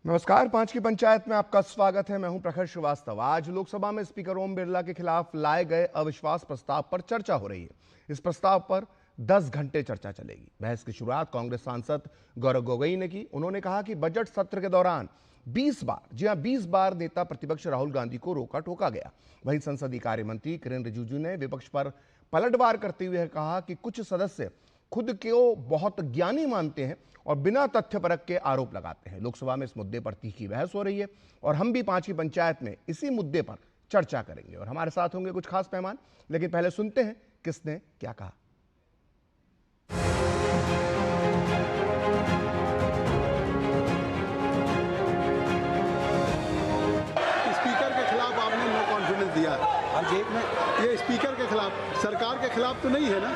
नमस्कार। पांच की पंचायत में आपका स्वागत है। मैं हूं प्रखर श्रीवास्तव। आज लोकसभा में स्पीकर ओम बिरला के खिलाफ लाए गए अविश्वास प्रस्ताव पर चर्चा हो रही है। इस प्रस्ताव पर 10 घंटे चर्चा चलेगी। बहस की शुरुआत कांग्रेस सांसद गौरव गोगोई ने की। उन्होंने कहा कि बजट सत्र के दौरान 20 बार 20 बार नेता प्रतिपक्ष राहुल गांधी को रोका टोका गया। वहीं संसदीय कार्य मंत्री किरेन रिजिजू ने विपक्ष पर पलटवार करते हुए कहा कि कुछ सदस्य खुद को बहुत ज्ञानी मानते हैं और बिना तथ्यपरक के आरोप लगाते हैं। लोकसभा में इस मुद्दे पर तीखी बहस हो रही है और हम भी पांच की पंचायत में इसी मुद्दे पर चर्चा करेंगे और हमारे साथ होंगे कुछ खास मेहमान। लेकिन पहले सुनते हैं किसने क्या कहा। स्पीकर के खिलाफ आपने नो कॉन्फिडेंस दिया। हाँ जी, ये स्पीकर के खिलाफ, सरकार के खिलाफ तो नहीं है ना।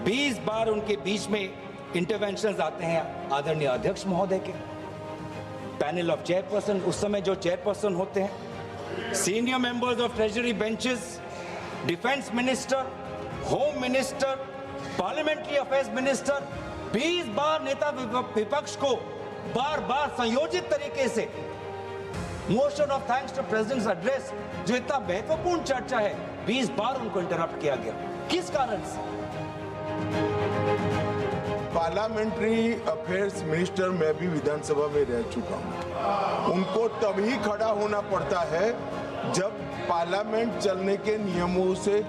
20 बार उनके बीच में इंटरवेंशंस आते हैं आदरणीय अध्यक्ष महोदय के, पैनल ऑफ चेयरपर्सन, उस समय जो चेयरपर्सन होते हैं, senior members of treasury benches, defence minister, home minister, parliamentary affairs minister. 20 बार नेता विपक्ष को बार बार संयोजित तरीके से motion of thanks to president's address, जो इतना महत्वपूर्ण चर्चा है, 20 बार उनको इंटरप्ट किया गया। किस कारण से? पार्लियामेंट्री अफेयर्स मिनिस्टर मैं भी विधानसभा में रह चुका हूं। उनको तभी खड़ा होना पड़ता है जब पार्लियामेंट चलने के नियमों से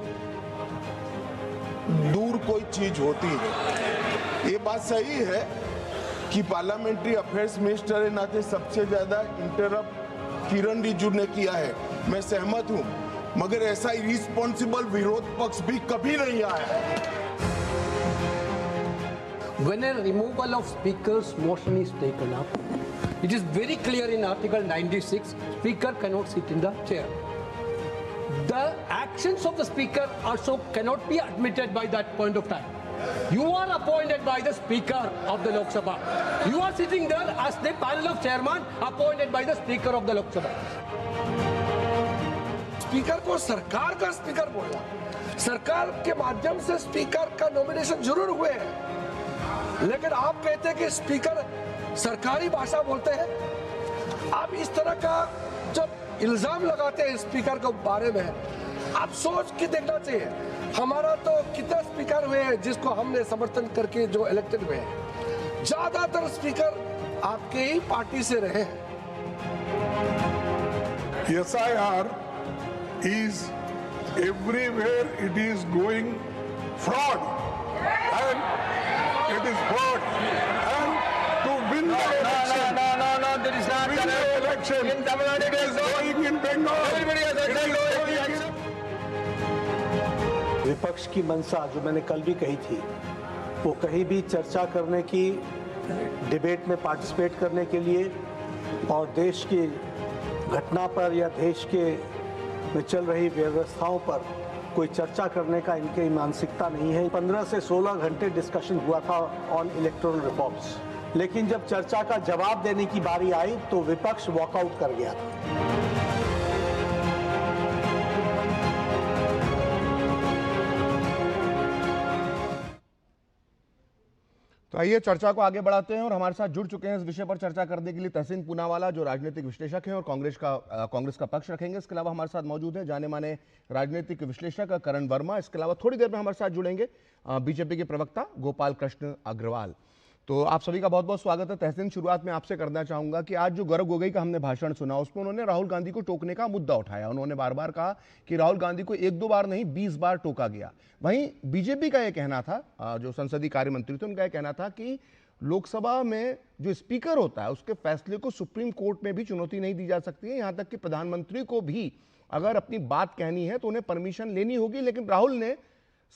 दूर कोई चीज होती है। ये बात सही है कि पार्लियामेंट्री अफेयर्स मिनिस्टर के नाते सबसे ज्यादा इंटरप्ट किरण रिजिजू ने किया है, मैं सहमत हूं, मगर ऐसा इरिस्पॉन्सिबल विरोध पक्ष भी कभी नहीं आया है। When a removal of speaker's motion is taken up, it is very clear in Article 96, speaker cannot sit in the chair. The actions of the speaker also cannot be admitted by that point of time. You are appointed by the speaker of the Lok Sabha. You are sitting there as the panel of chairman appointed by the speaker of the Lok Sabha. Speaker को सरकार का speaker बोलना, सरकार के माध्यम से speaker का nomination जरूर हुए हैं, लेकिन आप कहते हैं कि स्पीकर सरकारी भाषा बोलते हैं। आप इस तरह का जब इल्जाम लगाते हैं स्पीकर के बारे में, आप सोच के देखना चाहिए। हमारा तो कितने स्पीकर हुए हैं जिसको हमने समर्थन करके जो इलेक्टेड हुए हैं, ज्यादातर स्पीकर आपके ही पार्टी से रहे हैं। SIR is everywhere, it is going fraud and it is fraud, and to win the election, There is not. win the election, In Tamil Nadu, it is going in Bengal. Everybody has It is going in विपक्ष की मंशा जो मैंने कल भी कही थी, वो कहीं भी चर्चा करने की, डिबेट में पार्टिसिपेट करने के लिए और देश की घटना पर या देश के में चल रही व्यवस्थाओं पर कोई चर्चा करने का इनकी मानसिकता नहीं है। 15 से 16 घंटे डिस्कशन हुआ था ऑन इलेक्टोरल रिफॉर्म्स, लेकिन जब चर्चा का जवाब देने की बारी आई तो विपक्ष वॉकआउट कर गया था। तो आइए चर्चा को आगे बढ़ाते हैं और हमारे साथ जुड़ चुके हैं इस विषय पर चर्चा करने के लिए तहसीन पूनावाला, जो राजनीतिक विश्लेषक हैं और कांग्रेस का पक्ष रखेंगे। इसके अलावा हमारे साथ मौजूद हैं जाने माने राजनीतिक विश्लेषक करण वर्मा। इसके अलावा थोड़ी देर में हमारे साथ जुड़ेंगे बीजेपी के प्रवक्ता गोपाल कृष्ण अग्रवाल। तो आप सभी का बहुत बहुत स्वागत है। तहसीन, शुरुआत में आपसे करना चाहूंगा कि आज जो गौरव गोगोई का हमने भाषण सुना, उसमें उन्होंने राहुल गांधी को टोकने का मुद्दा उठाया। उन्होंने बार बार कहा कि राहुल गांधी को 1-2 बार नहीं 20 बार टोका गया। वहीं बीजेपी का यह कहना था, जो संसदीय कार्य मंत्री थे, उनका यह कहना था कि लोकसभा में जो स्पीकर होता है उसके फैसले को सुप्रीम कोर्ट में भी चुनौती नहीं दी जा सकती है। यहां तक कि प्रधानमंत्री को भी अगर अपनी बात कहनी है तो उन्हें परमिशन लेनी होगी। लेकिन राहुल ने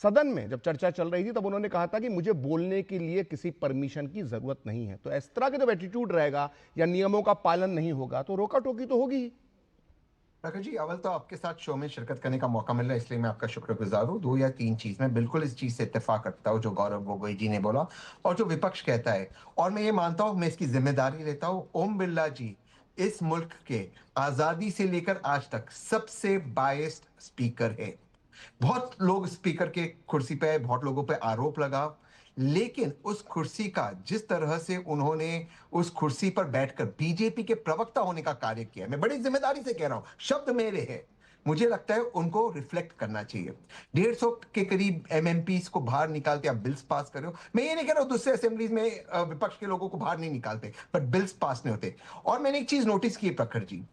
सदन में जब चर्चा चल रही थी तब उन्होंने कहा था कि मुझे बोलने के लिए किसी परमिशन की जरूरत नहीं है। तो इस तरह का जब एटीट्यूड रहेगा या नियमों का पालन नहीं होगा तो रोका टोकी तो होगी ही। प्रखर जी, अव्वल तो आपके साथ शो में शिरकत करने का मौका मिल रहा है, इसलिए मैं आपका शुक्रगुजार हूँ। 2 या 3 चीज में बिल्कुल इस चीज से इत्तेफाक करता हूँ जो गौरव गोगोई जी ने बोला और जो विपक्ष कहता है, और मैं ये मानता हूँ, मैं इसकी जिम्मेदारी लेता हूँ। ओम बिरला जी इस मुल्क के आजादी से लेकर आज तक सबसे बायस्ड स्पीकर है। बहुत लोग स्पीकर के कुर्सी पे, बहुत लोगों पे आरोप लगा, लेकिन उस कुर्सी का जिस तरह से उन्होंने उस कुर्सी पर बैठकर बीजेपी के प्रवक्ता होने का कार्य किया, मैं बड़ी जिम्मेदारी से कह रहा हूं, शब्द मेरे हैं, मुझे लगता है उनको रिफ्लेक्ट करना चाहिए। 150 के करीब एमएमपीस को बाहर निकालते आप बिल्स पास कर रहे हो। मैं ये नहीं कह रहा हूं दूसरे असेंबलीज में विपक्ष के लोगों को बाहर नहीं निकालते, बट बिल्स पास नहीं होते। और मैंने एक चीज नोटिस की प्रखर जी,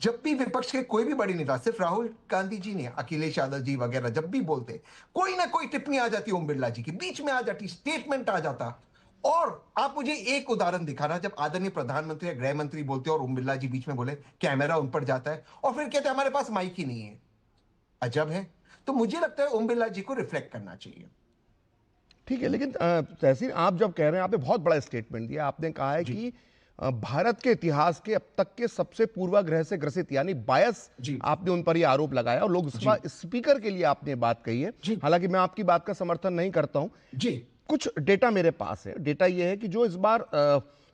जब भी विपक्ष के कोई भी बड़ी नेता, सिर्फ राहुल गांधी जी ने, अखिलेश यादव जी वगैरह जब भी बोलते, कोई ना कोई टिप्पणी आ जाती ओम बिरला जी की, बीच में आ जाती, स्टेटमेंट आ जाता। और आप मुझे एक उदाहरण दिखाना जब आदरणीय प्रधानमंत्री या गृह मंत्री बोलते और ओम बिरला जी बीच में बोले, कैमरा उन पर जाता है और फिर कहते हैं हमारे पास माइक ही नहीं है। अजब है। तो मुझे लगता है ओम बिरला जी को रिफ्लेक्ट करना चाहिए। ठीक है, लेकिन तहसीन, आप जब कह रहे हैं, आपने बहुत बड़ा स्टेटमेंट दिया, आपने कहा है कि भारत के इतिहास के अब तक के सबसे पूर्वाग्रह से ग्रसित यानी बायस, आपने उन पर ये आरोप लगाया और लोकसभा स्पीकर के लिए आपने बात कही है। हालांकि मैं आपकी बात का समर्थन नहीं करता हूं जी। कुछ डेटा मेरे पास है। डेटा ये है कि जो इस बार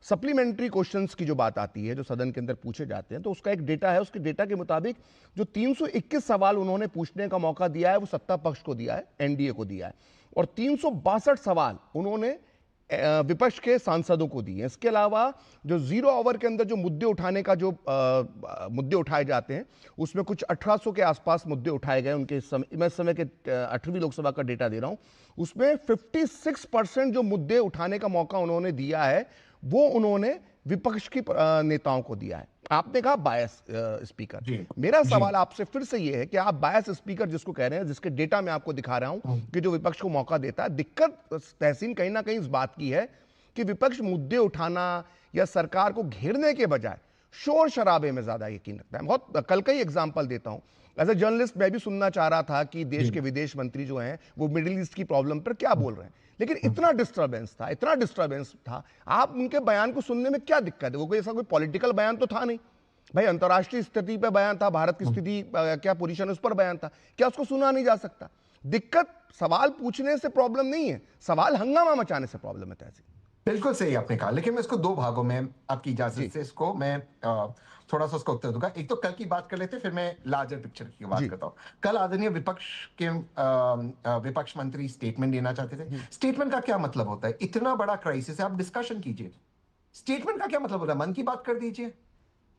सप्लीमेंट्री क्वेश्चंस की जो बात आती है, जो सदन के अंदर पूछे जाते हैं, तो उसका एक डेटा है। उसके डेटा के मुताबिक जो 321 सवाल उन्होंने पूछने का मौका दिया है वो सत्ता पक्ष को दिया है, एनडीए को दिया है, और 362 सवाल उन्होंने विपक्ष के सांसदों को दिए। इसके अलावा जो 0 आवर के अंदर जो मुद्दे उठाने का जो मुद्दे उठाए जाते हैं, उसमें कुछ 1800 के आसपास मुद्दे उठाए गए उनके समय। मैं इस समय के 8वीं लोकसभा का डेटा दे रहा हूं। उसमें 56% जो मुद्दे उठाने का मौका उन्होंने दिया है वो उन्होंने विपक्ष की नेताओं को दिया है। आपने कहा बायस स्पीकर। मेरा सवाल आपसे फिर से ये है कि आप बायस स्पीकर जिसको कह रहे हैं, जिसके डेटा मैं आपको दिखा रहा हूं कि जो विपक्ष को मौका देता है, दिक्कत तहसीन कहीं ना कहीं इस बात की है कि विपक्ष मुद्दे उठाना या सरकार को घेरने के बजाय शोर शराबे में ज्यादा यकीन रखता है। बहुत कल का ही एग्जाम्पल देता हूं। एज ए जर्नलिस्ट मैं भी सुनना चाह रहा था कि देश के विदेश मंत्री जो हैं वो मिडिल ईस्ट की प्रॉब्लम पर क्या बोल रहे हैं, लेकिन इतना डिस्टर्बेंस था। आप उनके बयान को सुनने में क्या दिक्कत है? वो कोई ऐसा कोई पॉलिटिकल बयान तो था नहीं भाई, अंतर्राष्ट्रीय स्थिति पर बयान था, भारत की स्थिति क्या पोजीशन उस पर बयान था, क्या उसको सुना नहीं जा सकता? दिक्कत सवाल पूछने से प्रॉब्लम नहीं है, सवाल हंगामा मचाने से प्रॉब्लम है। तहसीन बिल्कुल सही आपने कहा, लेकिन मैं इसको दो भागों में, आपकी इजाजत से इसको मैं थोड़ा सा उसका उत्तर दूंगा। एक तो कल की बात कर लेते, फिर मैं लार्जर पिक्चर की बात करता हूँ। कल आदरणीय विपक्ष मंत्री स्टेटमेंट देना चाहते थे। स्टेटमेंट का क्या मतलब होता है? इतना बड़ा क्राइसिस है, आप डिस्कशन कीजिए। स्टेटमेंट का क्या मतलब होता है? मन की बात कर दीजिए,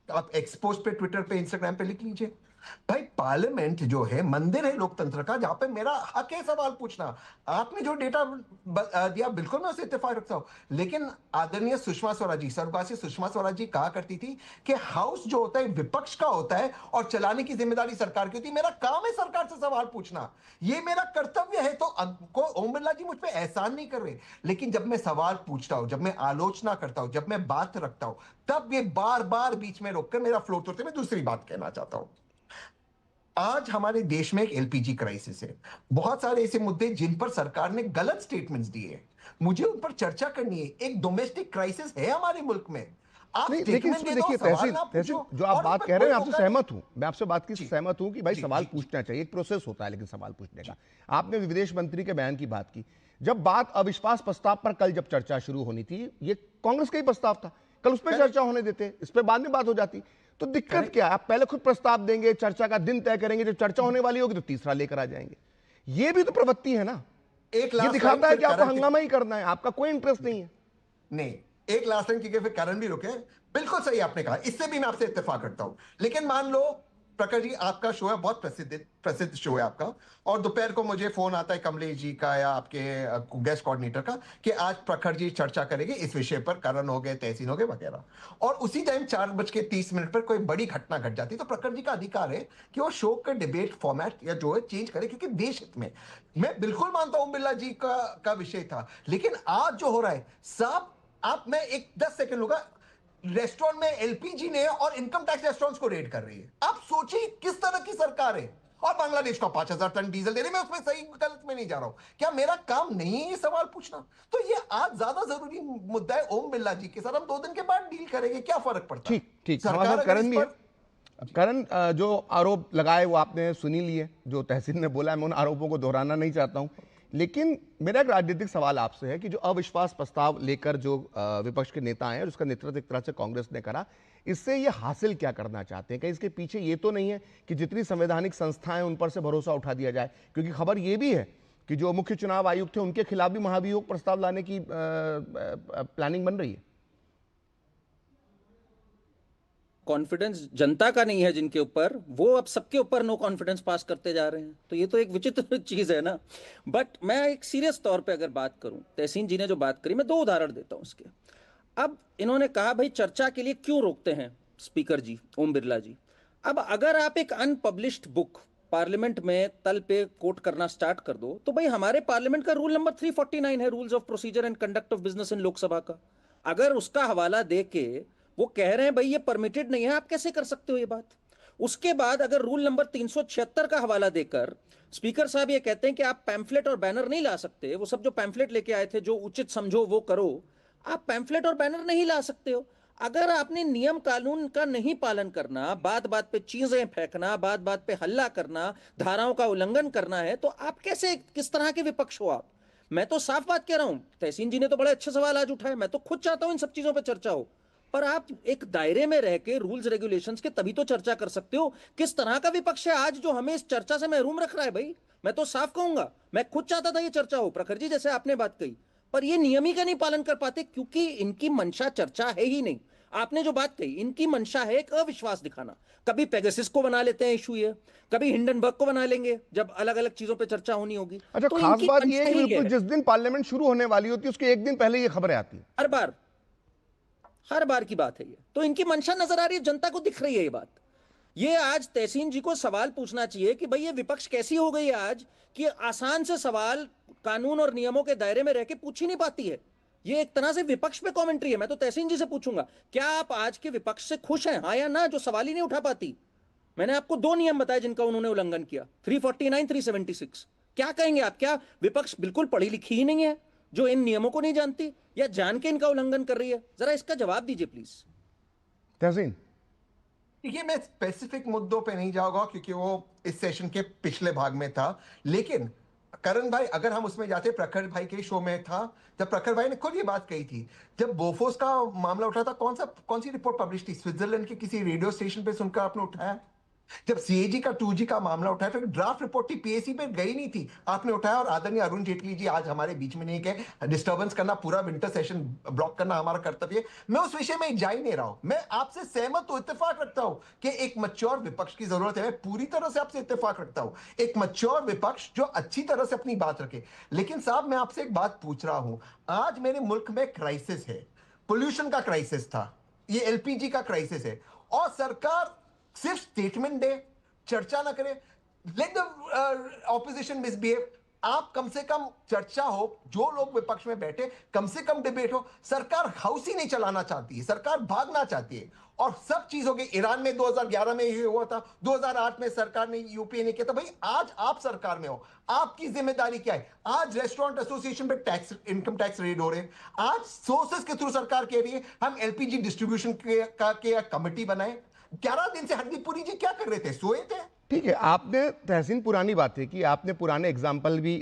आप एक्सपोज पे, ट्विटर पे, इंस्टाग्राम पे लिख लीजिए। भाई पार्लियामेंट जो है मंदिर है लोकतंत्र का, जहां पे मेरा हक है सवाल पूछना। आपने जो डेटा दिया बिल्कुल मैं उससे इत्तेफाक रखता हूं, लेकिन आदरणीय सुषमा स्वराज जी, स्वर्गवासी सुषमा स्वराज जी कहा करती थी कि हाउस जो होता है विपक्ष का होता है और चलाने की जिम्मेदारी सरकार की होती है। मेरा काम है सरकार से सवाल पूछना, ये मेरा कर्तव्य है। तो ओम बिरला जी मुझ पर एहसान नहीं कर रहे, लेकिन जब मैं सवाल पूछता हूं, जब मैं आलोचना करता हूं, जब मैं बात रखता हूं, तब ये बार बार बीच में रोककर मेरा फ्लो तोड़ते। मैं दूसरी बात कहना चाहता हूं, आज हमारे देश में एक एलपीजी क्राइसिस है, बहुत सारे ऐसे मुद्दे जिन पर सरकार ने गलत स्टेटमेंट्स दिए, मुझे उन पर चर्चा करनी है। एक डोमेस्टिक क्राइसिस है हमारे मुल्क में। आप देखिए तहसीन जो आप बात कह रहे हैं, आपसे सहमत हूं, मैं आपसे बात की सहमत हूं कि भाई सवाल पूछना चाहिए, एक प्रोसेस होता है लेकिन सवाल पूछने का। आपने विदेश मंत्री के बयान की बात की। जब बात अविश्वास प्रस्ताव पर कल जब चर्चा शुरू होनी थी, ये कांग्रेस का ही प्रस्ताव था, कल उस पर चर्चा होने देते, इस पर बाद में बात हो जाती। तो दिक्कत क्या है? आप पहले खुद प्रस्ताव देंगे, चर्चा का दिन तय करेंगे, जब चर्चा होने वाली होगी तो तीसरा लेकर आ जाएंगे। ये भी तो प्रवृत्ति है ना, ये दिखाता है कि आपको हंगामा ही करना है, आपका कोई इंटरेस्ट नहीं है। नहीं, एक लास्ट टाइम की फिर कारण भी रुके। बिल्कुल सही आपने कहा, इससे भी मैं आपसे इत्तेफाक करता हूं। लेकिन मान लो प्रखर जी, आपका शो है, बहुत प्रसिद्ध शो है आपका, और दोपहर को मुझे फोन आता है कमलेश जी का या आपके गेस्ट कोऑर्डिनेटर का कि आज प्रखर जी चर्चा करेंगे इस विषय पर, करण हो गए, तहसीन हो गए वगैरह, और उसी टाइम 4:30 पर कोई बड़ी घटना घट जाती, तो प्रखर जी का अधिकार है कि वो शो का डिबेट फॉर्मेट या जो है चेंज करे, क्योंकि देश हित में। मैं बिल्कुल मानता हूं ओम बिरला जी का विषय था, लेकिन आज जो हो रहा है साहब, आप, मैं एक 10 सेकंड लूंगा, रेस्टोरेंट में एलपीजी ने और इनकम टैक्स रेस्टोरेंट्स को रेड कर रही है। आप सोचिए किस तरह की सरकार है, और बांग्लादेश को 5000 टन डीजल दे रही है। मैं उसमें सही गलत में नहीं जा रहा हूं, क्या मेरा काम नहीं है ये सवाल पूछना? तो ये आज ज्यादा जरूरी मुद्दा है ओम बिरला जी के साथ, हम 2 दिन के बाद डील करेंगे, क्या फर्क पड़ता है? ठीक करण, जो आरोप लगाए वो आपने सुनी लिए, जो तहसीन ने बोला, मैं उन आरोपों को दोहराना नहीं चाहता हूं, लेकिन मेरा एक राजनीतिक सवाल आपसे है कि जो अविश्वास प्रस्ताव लेकर जो विपक्ष के नेता हैं और उसका नेतृत्व एक तरह से कांग्रेस ने करा, इससे ये हासिल क्या करना चाहते हैं? कहीं इसके पीछे ये तो नहीं है कि जितनी संवैधानिक संस्थाएं उन पर से भरोसा उठा दिया जाए? क्योंकि खबर ये भी है कि जो मुख्य चुनाव आयुक्त थे उनके खिलाफ भी महाभियोग प्रस्ताव लाने की प्लानिंग बन रही है? कॉन्फिडेंस जनता का नहीं है जिनके ऊपर, वो अब सबके ऊपर नो कॉन्फिडेंस पास करते जा रहे हैं, तो ये तो एक विचित्र चीज है ना। बट मैं एक सीरियस तौर पे अगर बात करूं, तहसीन जी ने जो बात करी, मैं 2 उदाहरण देता हूं उसके। अब इन्होंने कहा भाई चर्चा के लिए क्यों रोकते हैं स्पीकर जी, ओम बिरला जी। अब अगर आप एक अनपब्लिश्ड बुक पार्लियामेंट में तल पे कोट करना स्टार्ट कर दो, तो भाई हमारे पार्लियामेंट का रूल नंबर 349 है, rules of procedure and conduct of business in Lok Sabha का। अगर उसका हवाला दे के वो कह रहे हैं भाई ये परमिटेड नहीं है, आप कैसे कर सकते हो ये बात? उसके बाद अगर रूल नंबर 376 का हवाला देकर स्पीकर साहब ये कहते हैं कि आप पैम्फलेट और बैनर नहीं ला सकते, वो सब जो पैम्फलेट लेके आए थे, जो उचित समझो वो करो, आप पैम्फलेट और बैनर नहीं ला सकते हो। अगर आपने नियम कानून का नहीं पालन करना, बात बात पे चीजें फेंकना, बात बात पे हल्ला करना, धाराओं का उल्लंघन करना है, तो आप कैसे, किस तरह के विपक्ष हो आप? मैं तो साफ बात कह रहा हूं, तहसीन जी ने तो बड़े अच्छे सवाल आज उठाए, मैं तो खुद चाहता हूं इन सब चीजों पर चर्चा हो, पर आप एक दायरे में रह के रूल्स रेगुलेशंस के तभी तो चर्चा कर सकते हो। किस तरह का विपक्ष है आज जो हमें इस चर्चा से महरूम रख रहा है? भाई मैं तो साफ कहूंगा, मैं खुद चाहता था ये चर्चा हो, प्रखर जी जैसे आपने बात कही, पर ये नियम ही का नहीं पालन कर पाते, क्योंकि इनकी मंशा चर्चा है ही नहीं। आपने जो बात कही, इनकी मंशा है एक अविश्वास दिखाना। कभी पेगासस को बना लेते हैं इशू, ये कभी हिंडनबर्ग को बना लेंगे जब अलग अलग चीजों पे चर्चा होनी होगी। अच्छा, तो खास इनकी बात ये मंशा है ही कि जिस दिन पार्लियामेंट शुरू होने वाली होती है उसके एक दिन पहले ये खबरें आती है, हर बार की बात है ये। तो इनकी मंशा नजर आ रही है, जनता को दिख रही है ये बात। ये आज तहसीन जी को सवाल पूछना चाहिए कि भाई ये विपक्ष कैसी हो गई है आज कि आसान से सवाल कानून और नियमों के दायरे में रह के पूछ ही नहीं पाती है। ये एक तरह से विपक्ष पे कमेंट्री है। मैं तो तहसीन जी से पूछूंगा, क्या आप आज के विपक्ष से खुश हैं, हाँ या ना, जो सवाल ही नहीं उठा पाती? मैंने आपको 2 नियम बताए जिनका उन्होंने उल्लंघन किया, 349, 376। क्या कहेंगे आप? क्या विपक्ष बिल्कुल पढ़ी लिखी ही नहीं है जो इन नियमों को नहीं जानती, या जान के इनका उल्लंघन कर रही है? जरा इसका जवाब दीजिए प्लीज। तहसीन। देखिए, मैं स्पेसिफिक मुद्दों पे नहीं जाऊंगा क्योंकि वो इस सेशन के पिछले भाग में था, लेकिन करण भाई, अगर हम उसमें जाते, प्रखर भाई के शो में था जब प्रखर भाई ने खुद ये बात कही थी, जब बोफोर्स का मामला उठा था, कौन सी रिपोर्ट पब्लिश थी? स्विट्जरलैंड के किसी रेडियो स्टेशन पे सुनकर आपने उठाया। जब सीएजी का 2G का मामला उठाया तो ड्राफ्ट रिपोर्ट थी, पीएसी पे गई नहीं थी, आपने उठाया। और आदरणीय अरुण जेटली जी आज हमारे बीच में नहीं है, डिस्टर्बेंस करना, पूरा विंटर सेशन ब्लॉक करना हमारा कर्तव्य है। मैं उस विषय में जा ही नहीं रहा हूं। मैं आपसे सहमत हूं, इत्तेफाक रखता हूं कि एक मैच्योर विपक्ष की जरूरत है। मैं पूरी तरह से आपसे इत्तेफाक रखता हूं, एक मैच्योर विपक्ष जो अच्छी तरह से अपनी बात रखे। लेकिन साहब, मैं आपसे एक बात पूछ रहा हूं, आज मेरे मुल्क में क्राइसिस है, पोल्यूशन का क्राइसिस था, ये एलपीजी का क्राइसिस है, और सरकार सिर्फ स्टेटमेंट दे, चर्चा ना करे, लेट द ऑपोजिशन मिसबिहेव। आप कम से कम चर्चा हो, जो लोग विपक्ष में बैठे कम से कम डिबेट हो। सरकार हाउस ही नहीं चलाना चाहती है, सरकार भागना चाहती है, और सब चीज हो गई। ईरान में 2011 में ये हुआ था, 2008 में सरकार ने यूपीए ने किया था। भाई आज आप सरकार में हो, आपकी जिम्मेदारी क्या है? आज रेस्टोरेंट एसोसिएशन पे टैक्स, इनकम टैक्स रेड हो रहे हैं। आज सोर्सेस के थ्रू सरकार कह रही है हम एलपीजी डिस्ट्रीब्यूशन के कमेटी बनाए। 11 दिन से हरदीपुरी जी क्या कर रहे थे? सोए थे। ठीक है, आपने तहसीन पुरानी बातें की, आपने पुराने एग्जाम्पल भी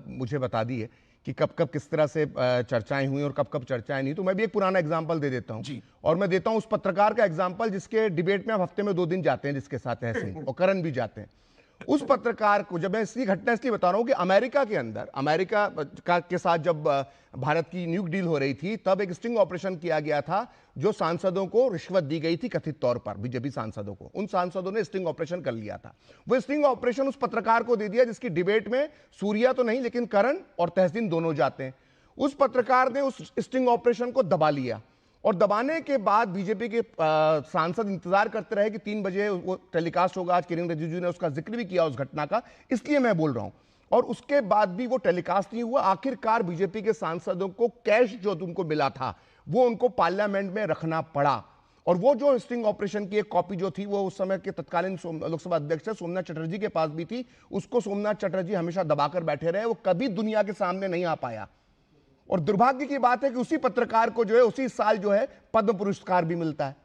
मुझे बता दी है कि कब कब किस तरह से चर्चाएं हुई और कब कब चर्चाएं नहीं। तो मैं भी एक पुराना एग्जाम्पल दे देता हूं, और मैं देता हूं उस पत्रकार का एग्जाम्पल जिसके डिबेट में आप हफ्ते में 2 दिन जाते हैं, जिसके साथ तहसीन और करण भी जाते हैं। उस पत्रकार को, जब मैं इसकी घटना इसलिए बता रहा हूं कि अमेरिका के अंदर, अमेरिका के साथ जब भारत की न्यूक डील हो रही थी, तब एक स्टिंग ऑपरेशन किया गया था जो सांसदों को रिश्वत दी गई थी कथित तौर पर, बीजेपी सांसदों को। उन सांसदों ने स्टिंग ऑपरेशन कर लिया था। वो स्टिंग ऑपरेशन उस पत्रकार को दे दिया जिसकी डिबेट में सूर्या तो नहीं लेकिन करण और तहसीन दोनों जाते हैं। उस पत्रकार ने उस स्टिंग ऑपरेशन को दबा लिया, और दबाने के बाद बीजेपी के सांसद इंतजार करते रहे कि 3 बजे वो टेलीकास्ट होगा। आज किरण रिजिजू ने उसका जिक्र भी किया उस घटना का, इसलिए मैं बोल रहा हूं। और उसके बाद भी वो टेलीकास्ट नहीं हुआ। आखिरकार बीजेपी के सांसदों को कैश जो तुमको मिला था वो उनको पार्लियामेंट में रखना पड़ा। और वो जो स्टिंग ऑपरेशन की एक कॉपी जो थी, वो उस समय के तत्कालीन लोकसभा अध्यक्ष सोमनाथ चटर्जी के पास भी थी। उसको सोमनाथ चटर्जी हमेशा दबाकर बैठे रहे, वो कभी दुनिया के सामने नहीं आ पाया। और दुर्भाग्य की बात है कि उसी पत्रकार को जो है उसी साल जो है पद्म पुरस्कार भी मिलता है।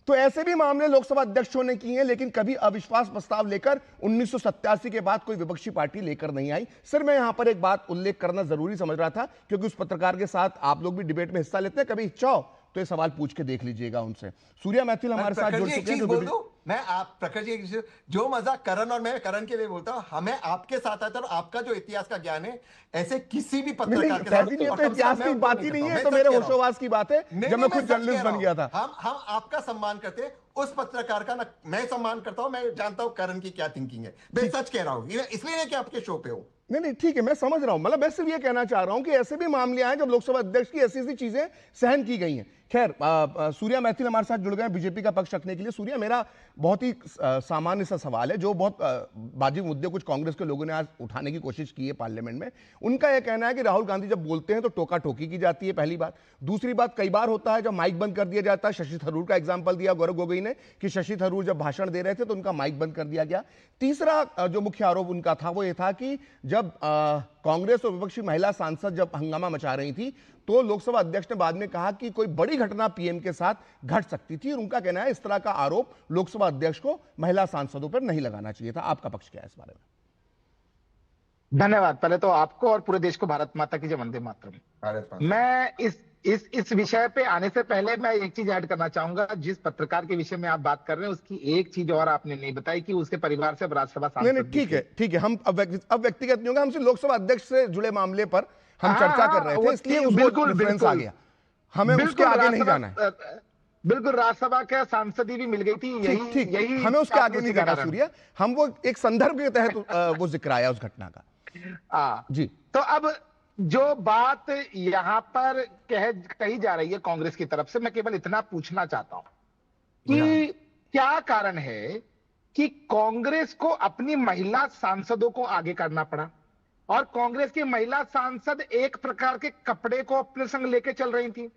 तो ऐसे भी मामले लोकसभा अध्यक्षों ने किए हैं, लेकिन कभी अविश्वास प्रस्ताव लेकर 1987 के बाद कोई विपक्षी पार्टी लेकर नहीं आई। सर, मैं यहां पर एक बात उल्लेख करना जरूरी समझ रहा था, क्योंकि उस पत्रकार के साथ आप लोग भी डिबेट में हिस्सा लेते हैं, कभी इच्छा हो तो ये सवाल पूछ के देख लीजिएगा उनसे। सूर्या मैथिल हमारे साथ जुड़ चुके हैं। मैं आप प्रखर जी जो मजाक करण और मैं करण के लिए बोलता हूँ, हमें आपके साथ आता है और आपका जो इतिहास का ज्ञान है ऐसे किसी भी पत्रकार के तहसीन, ये तो इतिहास की बात ही नहीं है, तो मेरे होशोवास की बात है जब मैं खुद जर्नलिस्ट बन गया था। हम आपका सम्मान करते हैं, उस पत्रकार का ना मैं सम्मान करता हूं। मैं जानता हूं करण की क्या थिंकिंग है, मैं सच कह रहा हूं, इसलिए नहीं कि आपके शो पे हो। नहीं ठीक है, मैं समझ रहा हूं, मतलब मैं सिर्फ ये कहना चाह रहा हूं कि ऐसे भी मामले आए जब लोकसभा अध्यक्ष की ऐसी ऐसी चीजें सहन की गई हैं। खैर, सूर्या मैथिल हमारे साथ जुड़ गए बीजेपी का पक्ष रखने के लिए। सूर्या, मेरा बहुत ही सामान्य सा सवाल है, जो बहुत बाजी मुद्दे कुछ कांग्रेस के लोगों ने आज उठाने की कोशिश की है पार्लियामेंट में। उनका यह कहना है कि राहुल गांधी जब बोलते हैं तो टोका टोकी की जाती है, पहली बात। दूसरी बात, कई बार होता है जब माइक बंद कर दिया जाता है, शशि थरूर का एग्जाम्पल दिया गौरव गोगोई ने कि शशि थरूर जब भाषण दे रहे थे तो उनका माइक बंद कर दिया गया। तीसरा जो मुख्य आरोप उनका था वो ये था कि जब कांग्रेस और विपक्षी महिला सांसद जब हंगामा मचा रही थी तो लोकसभा अध्यक्ष ने बाद में कहा कि कोई बड़ी घटना पीएम के साथ घट सकती थी, और उनका कहना है इस तरह का आरोप लोकसभा अध्यक्ष को महिला सांसदों पर नहीं लगाना चाहिए था। आपका पक्ष क्या है इस बारे में? धन्यवाद। पहले तो आपको और पूरे देश को भारत माता की जय, वंदे मातरम। मैं इस विषय पे आने से पहले मैं एक चीज ऐड करना चाहूंगा। जिस पत्रकार के विषय में आप बात कर रहे हैं उसकी एक चीज और आपने नहीं बताई कि उसके परिवार से राज्यसभा सांसद। नहीं, ठीक है, हम अब व्यक्तिगत नहीं होगा, हमसे लोकसभा अध्यक्ष से जुड़े मामले पर हम चर्चा कर रहे थे, इसलिए उसको रेफरेंस आ गया, हमें उसके आगे नहीं जाना है। बिल्कुल, राज्यसभा के सांसद भी मिल गई थी, यही हमें उसके आगे नहीं जाना सूर्या, हम वो एक संदर्भ के तहत वो जिक्र आया उस घटना का। जी, तो अब जो बात यहां पर कही जा रही है कांग्रेस की तरफ से, मैं केवल इतना पूछना चाहता हूं कि क्या कारण है कि कांग्रेस को अपनी महिला सांसदों को आगे करना पड़ा, और कांग्रेस की महिला सांसद एक प्रकार के कपड़े को अपने संग लेके चल रही थी।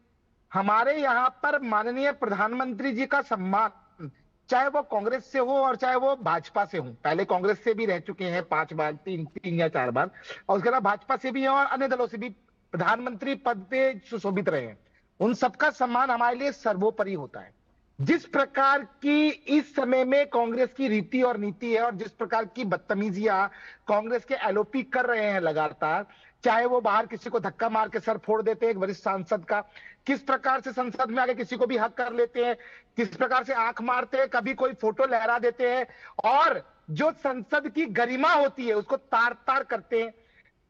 हमारे यहां पर माननीय प्रधानमंत्री जी का सम्मान, चाहे वो कांग्रेस से हो और चाहे वो भाजपा से हो, पहले कांग्रेस से भी रह चुके हैं 5 बार, 3 या 4 बार, और उसके बाद भाजपा से भी हैं और अन्य दलों से भी प्रधानमंत्री पद पे सुशोभित रहे हैं। उन सबका सम्मान हमारे लिए सर्वोपरि होता है। जिस प्रकार की इस समय में कांग्रेस की रीति और नीति है और जिस प्रकार की बदतमीजियां कांग्रेस के एलओपी कर रहे हैं लगातार, चाहे वो बाहर किसी को धक्का मार के सर फोड़ देते हैं एक वरिष्ठ सांसद का, किस प्रकार से संसद में आके किसी को भी हक कर लेते हैं, किस प्रकार से आंख मारते हैं, कभी कोई फोटो लहरा देते हैं, और जो संसद की गरिमा होती है उसको तार तार करते हैं।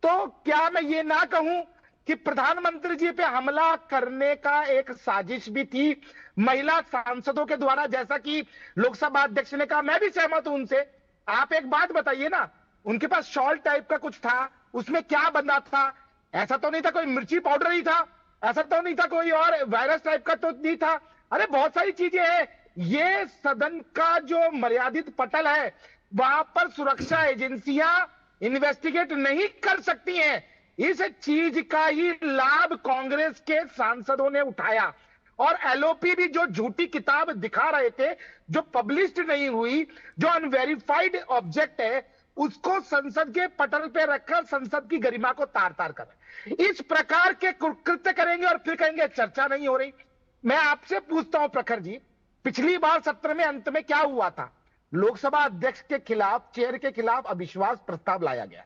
तो क्या मैं ये ना कहूं कि प्रधानमंत्री जी पे हमला करने का एक साजिश भी थी महिला सांसदों के द्वारा, जैसा कि लोकसभा अध्यक्ष ने कहा। मैं भी सहमत हूं उनसे। आप एक बात बताइए ना, उनके पास शॉल टाइप का कुछ था, उसमें क्या बंधा था? ऐसा तो नहीं था कोई मिर्ची पाउडर ही था, ऐसा तो नहीं था कोई और वायरस टाइप का तो नहीं था। अरे बहुत सारी चीजें हैं। ये सदन का जो मर्यादित पटल है वहां पर सुरक्षा एजेंसियां इन्वेस्टिगेट नहीं कर सकती हैं। इस चीज का ही लाभ कांग्रेस के सांसदों ने उठाया, और एलओपी भी जो झूठी किताब दिखा रहे थे, जो पब्लिश्ड नहीं हुई, जो अनवेरिफाइड ऑब्जेक्ट है, उसको संसद के पटल पे रखकर संसद की गरिमा को तार तार कर रहे। इस प्रकार के कृत्य करेंगे और फिर कहेंगे चर्चा नहीं हो रही। मैं आपसे पूछता हूं प्रखर जी, पिछली बार सत्र में अंत में क्या हुआ था? लोकसभा अध्यक्ष के खिलाफ, चेयर के खिलाफ अविश्वास प्रस्ताव लाया गया।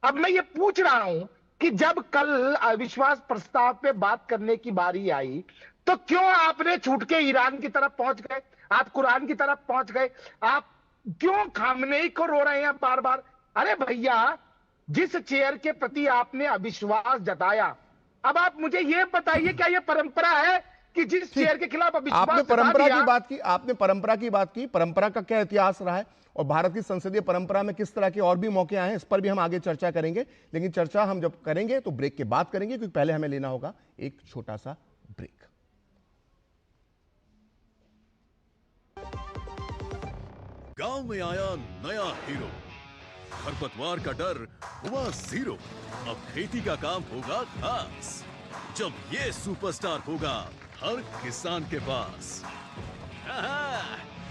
अब मैं ये पूछ रहा हूं कि जब कल अविश्वास प्रस्ताव पे बात करने की बारी आई तो क्यों आपने छूट के ईरान की तरफ पहुंच गए, आप कुरान की तरफ पहुंच गए, आप क्यों खामनेई को रो रहे हैं बार बार? अरे भैया, जिस चेयर के प्रति आपने अविश्वास जताया, अब आप मुझे ये बताइए क्या ये परंपरा है कि जिस चेयर के खिलाफ अविश्वास आपने परंपरा की बात की, आपने परंपरा की बात की, परंपरा का क्या इतिहास रहा है और भारत की संसदीय परंपरा में किस तरह के और भी मौके आए हैं, इस पर भी हम आगे चर्चा करेंगे। लेकिन चर्चा हम जब करेंगे तो ब्रेक के बाद करेंगे, क्योंकि पहले हमें लेना होगा एक छोटा सा ब्रेक। गांव में आया नया हीरो, खरपतवार का डर हुआ जीरो, अब खेती का काम होगा खास, जब ये सुपरस्टार होगा हर किसान के पास।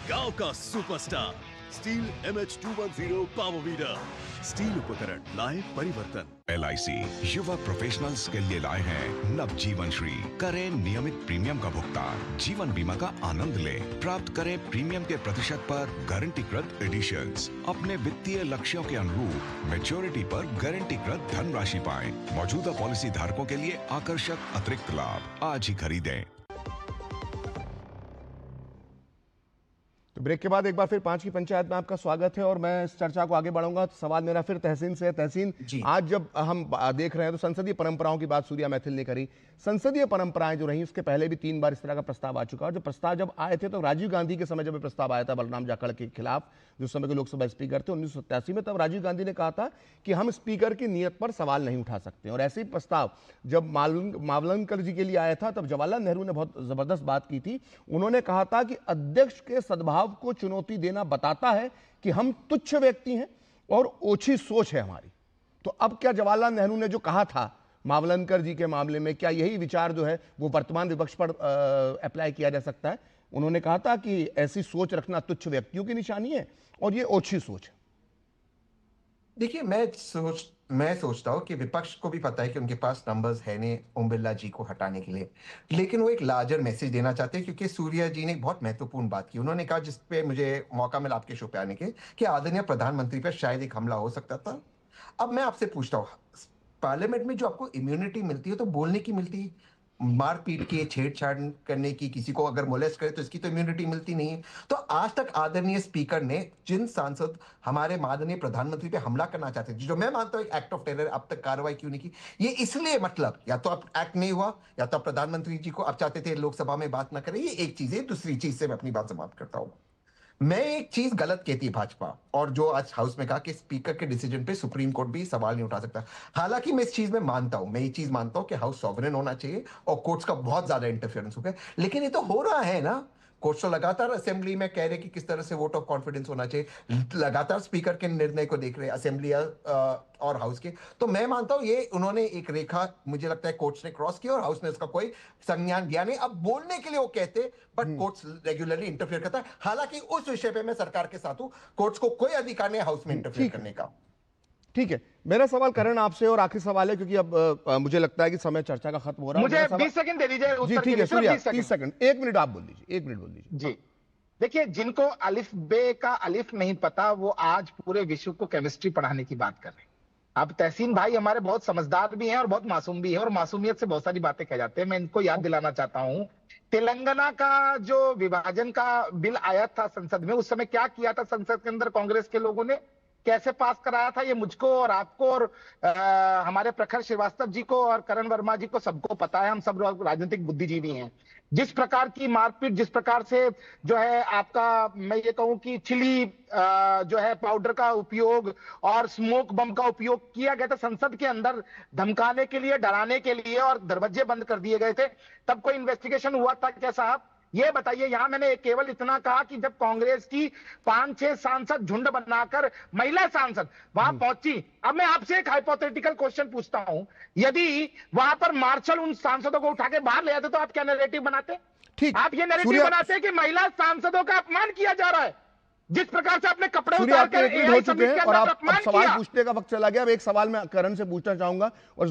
गांव का superstar steel MH210 power weeder, steel उपकरण लाए परिवर्तन। LIC युवा प्रोफेशनल्स के लिए लाए हैं नव जीवन श्री। करें नियमित प्रीमियम का भुगतान, जीवन बीमा का आनंद लें, प्राप्त करें प्रीमियम के प्रतिशत पर गारंटीकृत एडिशंस, अपने वित्तीय लक्ष्यों के अनुरूप मैच्योरिटी पर गारंटीकृत धनराशि पाएं। मौजूदा पॉलिसी धारकों के लिए आकर्षक अतिरिक्त लाभ आज ही खरीदें। तो ब्रेक के बाद एक बार फिर 5 की पंचायत में आपका स्वागत है और मैं इस चर्चा को आगे बढ़ाऊंगा। तो सवाल मेरा फिर तहसीन से है। तहसीन, आज जब हम देख रहे हैं तो संसदीय परंपराओं की बात सूर्या मैथिल ने करी। संसदीय परंपराएं जो रही, उसके पहले भी 3 बार इस तरह का प्रस्ताव आ चुका है। जो प्रस्ताव जब आए थे तो राजीव गांधी के समय जब प्रस्ताव आया था बलराम जाखड़ के खिलाफ, जो समय के लोकसभा स्पीकर थे 1987 में, तब राजीव गांधी ने कहा था कि हम स्पीकर की नीयत पर सवाल नहीं उठा सकते। और ऐसे ही प्रस्ताव जब मावलंकर जी के लिए आया था तब जवाहरलाल नेहरू ने बहुत जबरदस्त बात की थी। उन्होंने कहा था कि अध्यक्ष के सद्भाव को चुनौती देना बताता है कि हम तुच्छ व्यक्ति हैं और ओछी सोच है हमारी। तो अब क्या जवाहरलाल नेहरू ने जो कहा था मावलंकर जी के मामले में, क्या यही विचार जो है वो वर्तमान विपक्ष पर अप्लाई किया जा सकता है? उन्होंने कहा था कि ऐसी सोच रखना तुच्छ व्यक्तियों की निशानी है और ये ओछी सोच है। देखिए, मैं सोचता हूँ कि विपक्ष को भी पता है कि उनके पास नंबर्स है नहीं ओम बिरला जी को हटाने के लिए, लेकिन वो एक लार्जर मैसेज देना चाहते हैं। क्योंकि सूर्या जी ने एक बहुत महत्वपूर्ण बात की। उन्होंने कहा, जिस पे मुझे मौका मिला आपके शो पे आने के, कि आदरणीय प्रधानमंत्री पर शायद एक हमला हो सकता था। अब मैं आपसे पूछता हूँ, पार्लियामेंट में जो आपको इम्यूनिटी मिलती है तो बोलने की मिलती है, मारपीट के, छेड़छाड़ करने की, किसी को अगर मोलेस्ट करे तो इसकी तो इम्यूनिटी मिलती नहीं है। तो आज तक आदरणीय स्पीकर ने जिन सांसद हमारे माननीय प्रधानमंत्री पे हमला करना चाहते थे, जो मैं मानता हूं एक एक्ट ऑफ टेरर, अब तक कार्रवाई क्यों नहीं की? ये इसलिए, मतलब या तो अब एक्ट नहीं हुआ या तो प्रधानमंत्री जी को अब चाहते थे लोकसभा में बात ना करें। ये एक चीज है। दूसरी चीज से मैं अपनी बात समाप्त करता हूं। मैं एक चीज गलत कहती है भाजपा, और जो आज हाउस में कहा कि स्पीकर के डिसीजन पे सुप्रीम कोर्ट भी सवाल नहीं उठा सकता। हालांकि मैं इस चीज में मानता हूं, मैं ये चीज मानता हूं कि हाउस सॉवरेन होना चाहिए और कोर्ट्स का बहुत ज्यादा इंटरफेरेंस हो गया, लेकिन ये तो हो रहा है ना। कोर्ट्स तो लगातार असेंबली में कह रहे कि किस तरह से वोट ऑफ कॉन्फिडेंस होना चाहिए, लगातार स्पीकर के निर्णय को देख रहे हैं असेंबली और हाउस के। तो मैं मानता हूं ये उन्होंने एक रेखा, मुझे लगता है कोर्ट्स ने क्रॉस किया और हाउस ने उसका कोई संज्ञान दिया नहीं। अब बोलने के लिए वो कहते, बट कोर्ट्स रेगुलरली इंटरफेयर करता है। हालांकि उस विषय पे मैं सरकार के साथ हूं, कोर्ट्स को कोई अधिकार नहीं हाउस में इंटरफेयर करने का। ठीक है, मेरा सवाल करण आपसे और आखिरी सवाल है, क्योंकि अब मुझे लगता है कि समय चर्चा का खत्म हो रहा है। मुझे 20 सेकंड दे दीजिए उत्तर जी के ठीक लिए, है सूर्या, 20 सेकंड। 30 सेकंड, 1 मिनट आप बोल दीजिए, 1 मिनट बोल दीजिए। जी देखिए, जिनको अलिफ बे का अलिफ नहीं पता वो आज पूरे विश्व को केमिस्ट्री पढ़ाने की बात कर रहे हैं। अब तहसीन भाई हमारे बहुत समझदार भी हैं और बहुत मासूम भी हैं, और मासूमियत से बहुत सारी बातें कह जाते हैं। मैं इनको याद दिलाना चाहता हूं, तेलंगाना का जो विभाजन का बिल आया था संसद में, उस समय क्या किया था संसद के अंदर कांग्रेस के लोगों ने, कैसे पास कराया था, ये मुझको और आपको और हमारे प्रखर श्रीवास्तव जी को और करण वर्मा जी को सबको पता है। हम सब राजनीतिक बुद्धिजीवी हैं। जिस प्रकार की मारपीट, जिस प्रकार से जो है आपका, मैं ये कहूं कि चिली जो है पाउडर का उपयोग और स्मोक बम का उपयोग किया गया था संसद के अंदर, धमकाने के लिए, डराने के लिए, और दरवाजे बंद कर दिए गए थे। तब कोई इन्वेस्टिगेशन हुआ था क्या साहब? ये बताइए। यहां मैंने केवल इतना कहा कि जब कांग्रेस की 5-6 सांसद झुंड बनाकर महिला सांसद वहां पहुंची, अब मैं आपसे एक हाइपोथेटिकल क्वेश्चन पूछता हूं, यदि वहां पर मार्शल उन सांसदों को उठा के बाहर ले आते तो आप क्या नैरेटिव बनाते? आप ये नैरेटिव बनाते कि महिला सांसदों का अपमान किया जा रहा है, जिस प्रकार से आपने कपड़े उतार कर हो चुके हैं और आप अब सवाल पूछने का वक्त चला गया। अब एक सवाल मैं करण से पूछना चाहूंगा और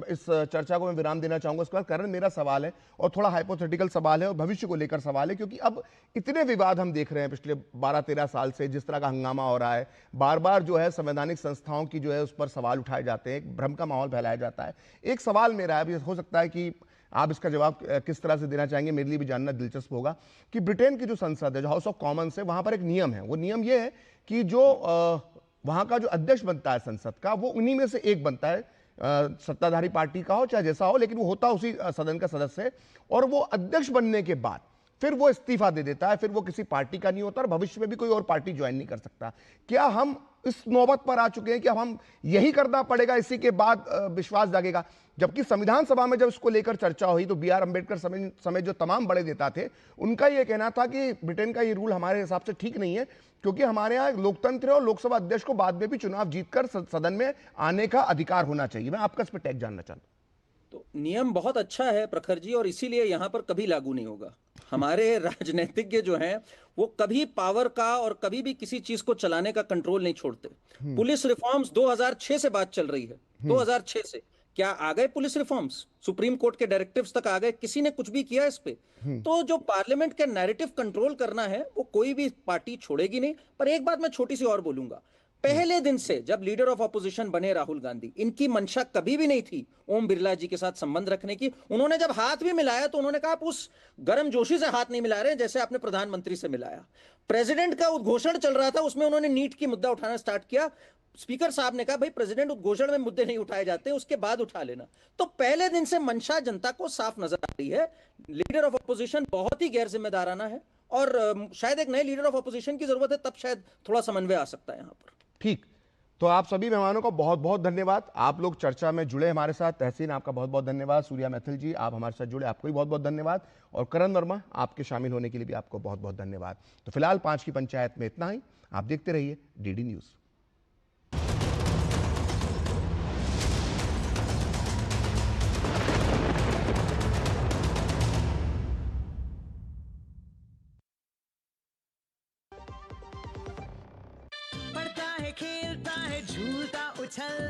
इस चर्चा को मैं विराम देना चाहूंगा। उसके बाद करण, मेरा सवाल है और थोड़ा हाइपोथेटिकल सवाल है और भविष्य को लेकर सवाल है, क्योंकि अब इतने विवाद हम देख रहे हैं पिछले 12-13 साल से, जिस तरह का हंगामा हो रहा है, बार बार जो है संवैधानिक संस्थाओं की जो है उस पर सवाल उठाए जाते हैं, एक भ्रम का माहौल फैलाया जाता है। एक सवाल मेरा है, हो सकता है कि आप इसका जवाब किस तरह से देना चाहेंगे, मेरे लिए भी जानना दिलचस्प होगा, कि ब्रिटेन की जो संसद है, जो हाउस ऑफ कॉमन्स है, वहां पर एक नियम है। वो नियम ये है कि जो वहां का जो अध्यक्ष बनता है संसद का, वो उन्हीं में से एक बनता है, सत्ताधारी पार्टी का हो चाहे जैसा हो, लेकिन वो होता उसी सदन का सदस्य है। और वो अध्यक्ष बनने के बाद फिर वो इस्तीफा दे देता है, फिर वो किसी पार्टी का नहीं होता और भविष्य में भी कोई और पार्टी ज्वाइन नहीं कर सकता। क्या हम इस नौबत पर आ चुके हैं कि अब हम यही करना पड़ेगा, इसी के बाद विश्वास जागेगा? जबकि संविधान सभा में जब इसको लेकर चर्चा हुई तो बी आर अम्बेडकर समेत जो तमाम बड़े नेता थे, उनका यह कहना था कि ब्रिटेन का ये रूल हमारे हिसाब से ठीक नहीं है, क्योंकि हमारे यहाँ लोकतंत्र है और लोकसभा अध्यक्ष को बाद में भी चुनाव जीतकर सदन में आने का अधिकार होना चाहिए। मैं आपका इस पर टैग जानना चाहता हूँ। तो नियम बहुत अच्छा है प्रखर जी, और इसीलिए यहाँ पर कभी लागू नहीं होगा। हमारे राजनीतिज्ञ जो हैं वो कभी पावर का और कभी भी किसी चीज को चलाने का कंट्रोल नहीं छोड़ते। पुलिस रिफॉर्म्स 2006 से बात चल रही है, 2006 से। क्या आ गए पुलिस रिफॉर्म्स? सुप्रीम कोर्ट के डायरेक्टिव्स तक आ गए? किसी ने कुछ भी किया इस पे? तो जो पार्लियामेंट के नैरेटिव कंट्रोल करना है वो कोई भी पार्टी छोड़ेगी नहीं। पर एक बात मैं छोटी सी और बोलूंगा, पहले दिन से जब लीडर ऑफ ऑपोजिशन बने राहुल गांधी, इनकी मंशा कभी भी नहीं थी ओम बिरला जी के साथ संबंध रखने की। उन्होंने जब हाथ भी मिलाया तो उन्होंने कहा आप उस गर्मजोशी से हाथ नहीं मिला रहे जैसे आपने प्रधानमंत्री से मिलाया। प्रेसिडेंट का उद्घोषण चल रहा था, उसमें उन्होंने नीट की मुद्दा उठाना स्टार्ट किया। स्पीकर साहब ने कहा भाई प्रेसिडेंट उद्घोषण में मुद्दे नहीं उठाए जाते, उसके बाद उठा लेना। तो पहले दिन से मंशा जनता को साफ नजर आ रही है। लीडर ऑफ ऑपोजिशन बहुत ही गैर जिम्मेदाराना है और शायद एक नए लीडर ऑफ ऑपोजिशन की जरूरत है, तब शायद थोड़ा समन्वय आ सकता है यहां पर। ठीक, तो आप सभी मेहमानों का बहुत बहुत धन्यवाद। आप लोग चर्चा में जुड़े हमारे साथ। तहसीन, आपका बहुत बहुत धन्यवाद। सूर्या मैथिल जी, आप हमारे साथ जुड़े, आपको भी बहुत बहुत धन्यवाद। और करण वर्मा, आपके शामिल होने के लिए भी आपको बहुत बहुत धन्यवाद। तो फिलहाल 5 की पंचायत में इतना ही। आप देखते रहिए डीडी न्यूज। पढ़ता है, खेलता है, झूलता उछल